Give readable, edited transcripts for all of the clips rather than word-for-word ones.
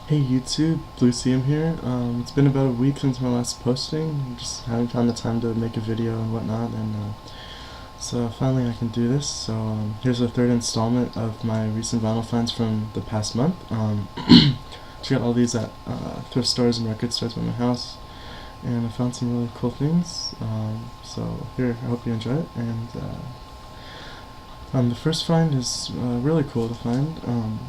Hey YouTube, Blue CM here. It's been about a week since my last posting. Just haven't found the time to make a video and whatnot, and so finally I can do this. So here's the third installment of my recent vinyl finds from the past month. Just got all these at thrift stores and record stores by my house, and I found some really cool things. So here, I hope you enjoy it. And the first find is really cool to find.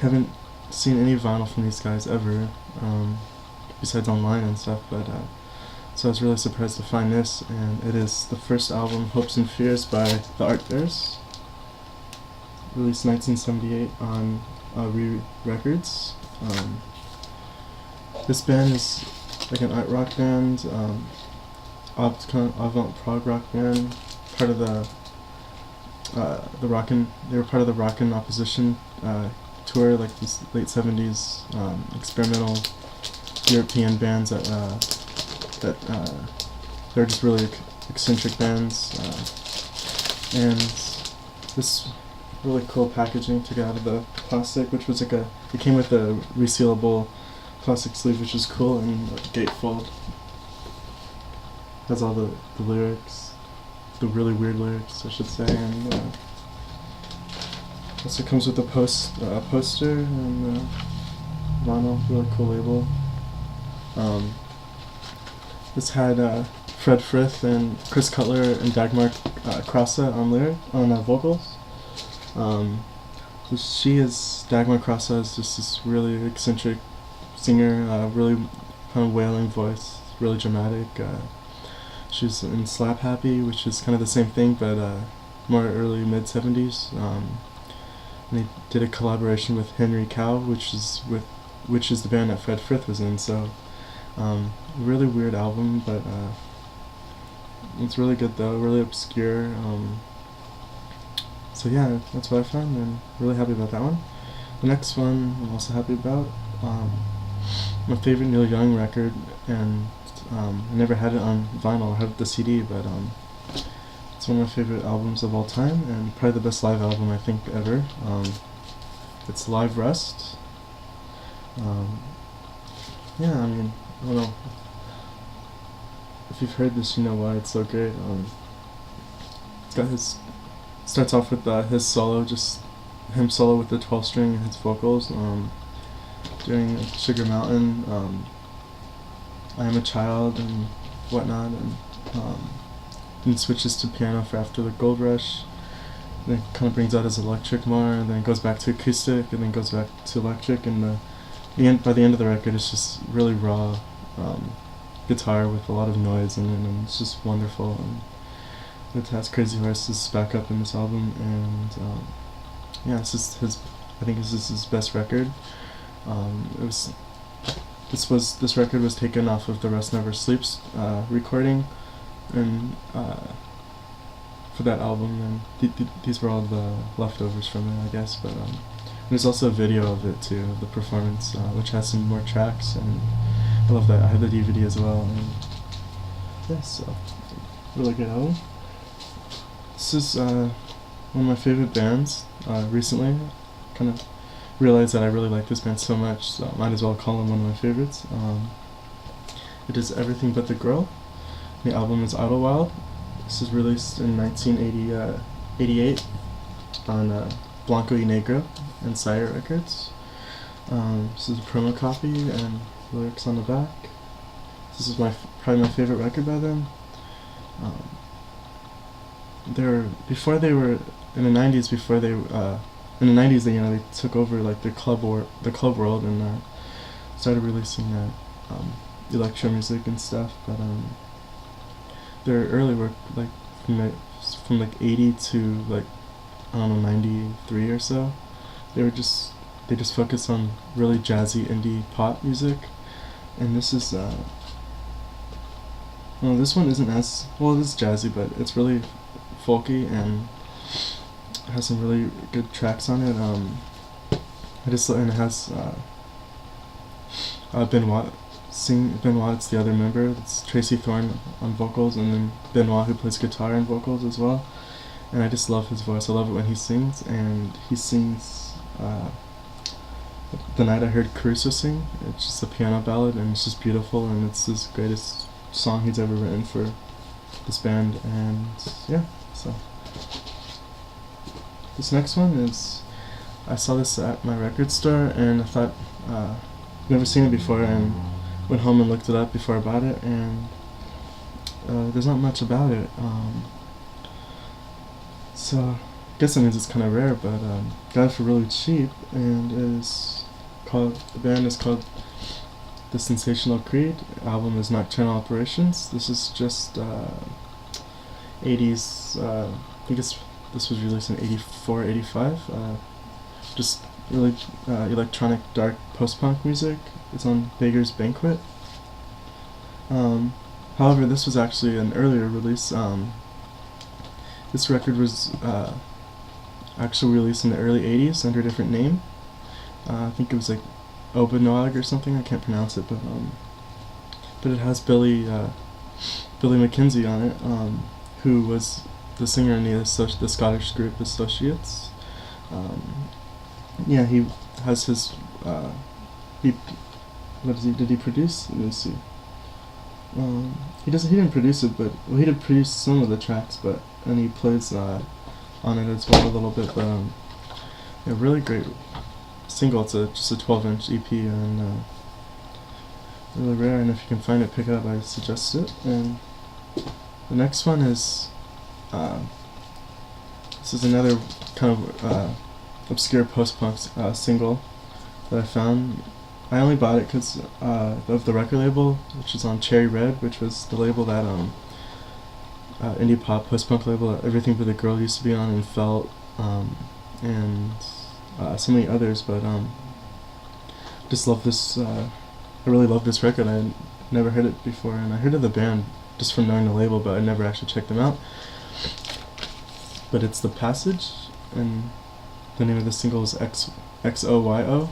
Haven't seen any vinyl from these guys ever, besides online and stuff, but so I was really surprised to find this, and it is the first album, Hopes and Fears, by the Art Bears, released 1978 on Re Records. This band is like an art rock band, avant prog rock band, part of the they were part of the Rockin' Opposition tour, like these late 70s experimental European bands that they're just really eccentric bands, and this really cool packaging took out of the plastic, which was like it came with a resealable plastic sleeve, which is cool, and a gatefold. Has all the lyrics, the really weird lyrics I should say, and also comes with a poster and vinyl, really cool label. This had Fred Frith and Chris Cutler and Dagmar Krasa on vocals. So Dagmar Krasa is just this really eccentric singer, really kind of wailing voice, really dramatic. She's in Slap Happy, which is kind of the same thing, but more early mid 70s. And they did a collaboration with Henry Cow, which is the band that Fred Frith was in. So really weird album, but it's really good though, really obscure. So yeah, that's what I found, and really happy about that one. The next one I'm also happy about. My favorite Neil Young record, and I never had it on vinyl. I have the CD, but it's one of my favorite albums of all time, and probably the best live album I think ever. It's Live Rust. Yeah, I mean, I don't know. If you've heard this, you know why it's so great. It's got starts off with his solo, just him solo with the 12-string and his vocals during Sugar Mountain, I Am a Child and whatnot, and then switches to piano for After the Gold Rush. Then it kind of brings out his electric more, and then it goes back to acoustic, and then goes back to electric, and by the end of the record it's just really raw guitar with a lot of noise in it, and it's just wonderful. And it has Crazy Horses back up in this album, and yeah, this is I think this is his best record. This record was taken off of the Rust Never Sleeps recording, and for that album, and these were all the leftovers from it, I guess. But there's also a video of it too, of the performance, which has some more tracks, and I love that. I have the DVD as well, and yeah, so really good album. This is one of my favorite bands recently. Kind of realized that I really like this band so much, so I might as well call them one of my favorites. It is Everything But the Girl. The album is Idlewild. This was released in 1988 on Blanco y Negro and Sire Records. This is a promo copy and lyrics on the back. This is probably my favorite record by them. Before they were in the 90s. Before they in the 90s, they took over like the club world, and started releasing electro music and stuff. But their early work, like from like 80 to like, I don't know, 93 or so, they just focused on really jazzy indie pop music. And this is well, this one isn't as well. It is jazzy, but it's really folky and has some really good tracks on it. And it has Benoit Benoit, it's the other member. It's Tracy Thorn on vocals, and then Benoit, who plays guitar and vocals as well. And I just love his voice. I love it when he sings, and he sings The Night I Heard Caruso Sing. It's just a piano ballad, and it's just beautiful, and it's his greatest song he's ever written for this band. And yeah, so this next one is, I saw this at my record store, and I thought, never seen it before, and went home and looked it up before I bought it, and there's not much about it. So I guess that means it's kind of rare, but got it for really cheap, and the band is called The Sensational Creed. The album is Nocturnal Operations. This is just 80s, I think this was released in 84, 85. Just really electronic, dark post-punk music. It's on Beggar's Banquet. However, this was actually an earlier release. This record was actually released in the early 80s under a different name. I think it was like Obanoag or something, I can't pronounce it, but it has Billy McKenzie on it, who was the singer in the Scottish group Associates. Yeah, he has his, did he produce? Let me see. He didn't produce it, but, well, he did produce some of the tracks, and he plays on it as well a little bit, but yeah, really great single. It's just a 12-inch EP, and really rare, and if you can find it, pick it up. I suggest it. And the next one is, this is another kind of obscure post-punk single that I found. I only bought it because of the record label, which is on Cherry Red, which was the label that indie pop post-punk label that Everything But the Girl used to be on, and Felt, and so many others. But just love this. I really love this record. I had never heard it before, and I heard of the band just from knowing the label, but I never actually checked them out. But it's The Passage, and the name of the single is XOYO.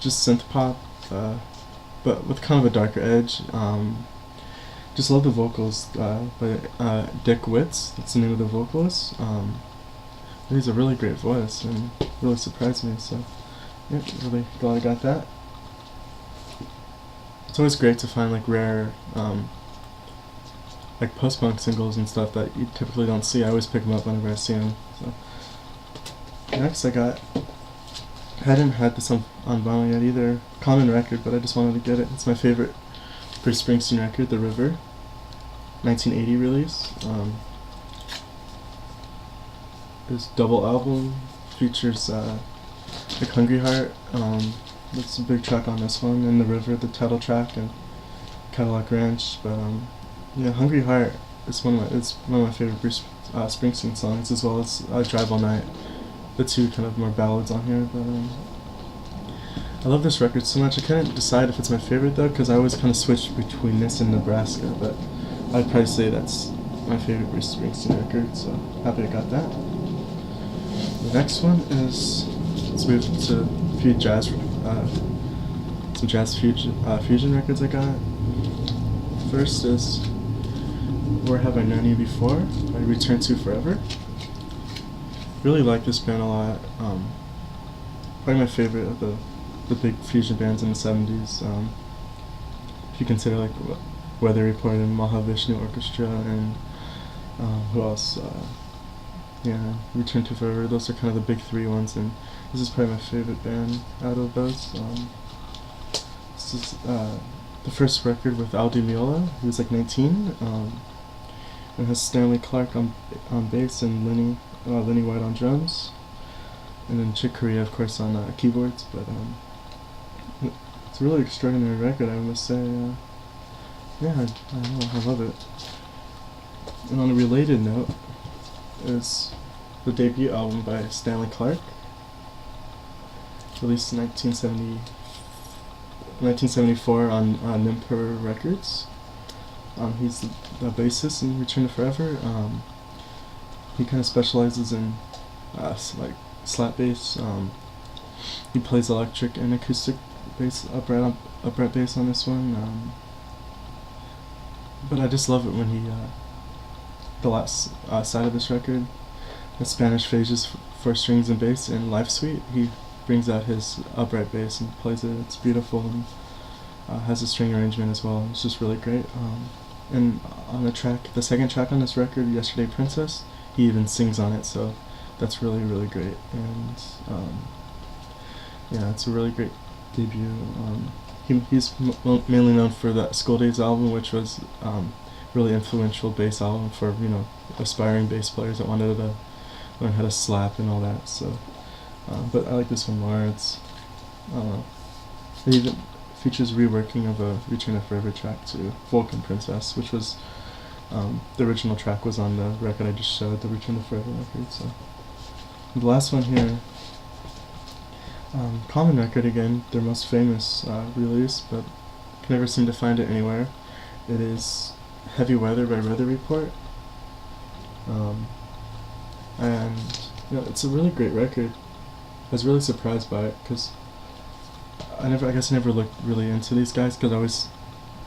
Just synth pop, but with kind of a darker edge. Just love the vocals by Dick Witz. That's the name of the vocalist. He has a really great voice, and really surprised me. So, yeah, really glad I got that. It's always great to find like rare, like post-punk singles and stuff that you typically don't see. I always pick them up whenever I see them. So, next I hadn't had this on vinyl yet either. Common record, but I just wanted to get it. It's my favorite Bruce Springsteen record, The River, 1980 release. This double album features like Hungry Heart. That's a big track on this one, and The River, the title track, and Cadillac Ranch. But yeah, Hungry Heart is one of my favorite Bruce Springsteen songs, as well as Drive All Night. The two kind of more ballads on here, but I love this record so much. I couldn't decide if it's my favorite though, because I always kind of switch between this and Nebraska, but I'd probably say that's my favorite Bruce Springsteen record, so happy I got that. The next one is, let's move to a few some jazz fusion records I got. First is Where Have I Known You Before by Return to Forever. Really like this band a lot. Probably my favorite of the big fusion bands in the 70s. If you consider like Weather Report and Mahavishnu Orchestra, and who else? Yeah, Return to Forever. Those are kind of the big three ones, and this is probably my favorite band out of those. This is the first record with Al Di Meola. He was like 19, and has Stanley Clarke on bass and Lenny White on drums, and then Chick Corea, of course, on keyboards. But it's a really extraordinary record, I must say. Yeah, I don't know, I love it. And on a related note is the debut album by Stanley Clarke, released in 1974 on Nimper Records. He's the bassist in Return to Forever. He kind of specializes in like slap bass. He plays electric and acoustic bass, upright bass on this one. But I just love it when he, the last side of this record, the Spanish phases for strings and bass and Life Suite. He brings out his upright bass and plays it. It's beautiful, and has a string arrangement as well. It's just really great. And on the second track on this record, Yesterday Princess, he even sings on it, so that's really, really great. And yeah, it's a really great debut. He's mainly known for that School Days album, which was really influential bass album for, you know, aspiring bass players that wanted to learn how to slap and all that. So, but I like this one more. It's it even features reworking of a Return to Forever track to Vulcan Princess, which was the original track was on the record I just showed, the Return to Forever record. So the last one here, Common record again, their most famous release, but can never seem to find it anywhere. It is Heavy Weather by Weather Report, and you know, it's a really great record. I was really surprised by it because I guess I never looked really into these guys because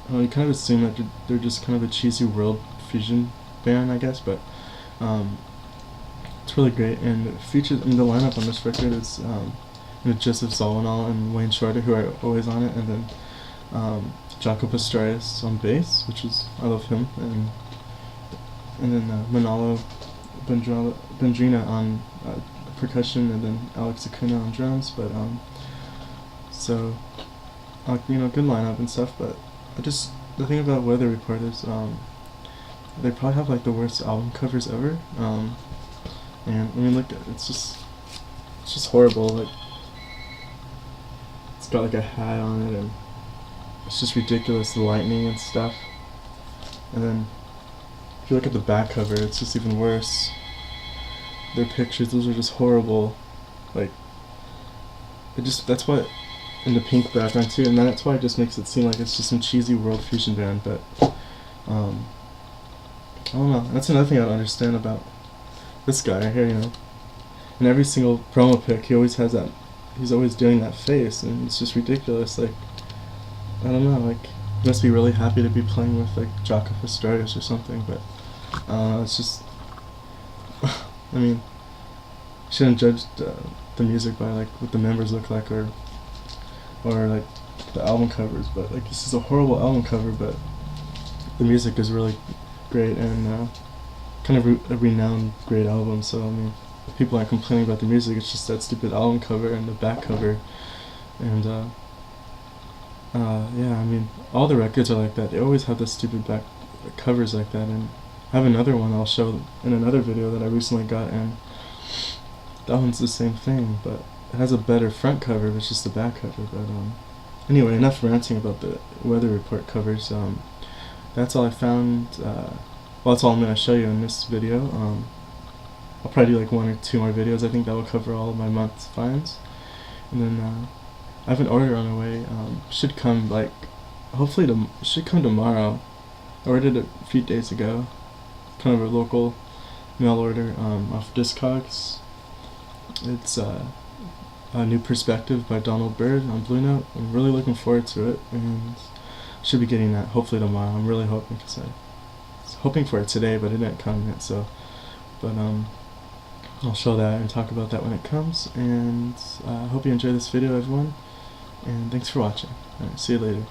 you kind of assume that they're just kind of a cheesy world fusion band, I guess, but it's really great, and it features, the lineup on this record is Joseph Zawinul and Wayne Shorter, who are always on it, and then Jaco Pastorius on bass, I love him, and then Manolo Bandrina on percussion, and then Alex Acuna on drums. But so you know, good lineup and stuff. But the thing about Weather Report is they probably have like the worst album covers ever. And I mean, look, it's just horrible. Like, it's got like a hat on it, and it's just ridiculous, the lightning and stuff. And then if you look at the back cover, it's just even worse. Their pictures, those are just horrible. Like, that's why, in the pink background too, and that's why it just makes it seem like it's just some cheesy world fusion band. But I don't know. That's another thing I don't understand about this guy right here. You know, in every single promo pic, he always has that. He's always doing that face, and it's just ridiculous. Like, I don't know. Like, he must be really happy to be playing with like Jaco Pastorius or something. But it's just. I mean, shouldn't judge the music by like what the members look like or like the album covers, but like this is a horrible album cover, but the music is really great and kind of a renowned great album. So I mean, if people aren't complaining about the music, it's just that stupid album cover and the back cover, and yeah, I mean, all the records are like that. They always have the stupid back covers like that, and I have another one I'll show in another video that I recently got, and that one's the same thing, but it has a better front cover, but it's just the back cover. But anyway, enough ranting about the Weather Report covers. That's all I found. Well, that's all I'm going to show you in this video. I'll probably do like 1 or 2 more videos. I think that will cover all of my month's finds. And then I have an order on the way. Should come like, hopefully should come tomorrow. I ordered it a few days ago. Kind of a local mail order off Discogs. It's a New Perspective by Donald Byrd on Blue Note. I'm really looking forward to it, and should be getting that hopefully tomorrow. I'm really hoping, because I was hoping for it today, but it didn't come yet. So, but I'll show that and talk about that when it comes. And I hope you enjoy this video, everyone. And thanks for watching. Alright, see you later.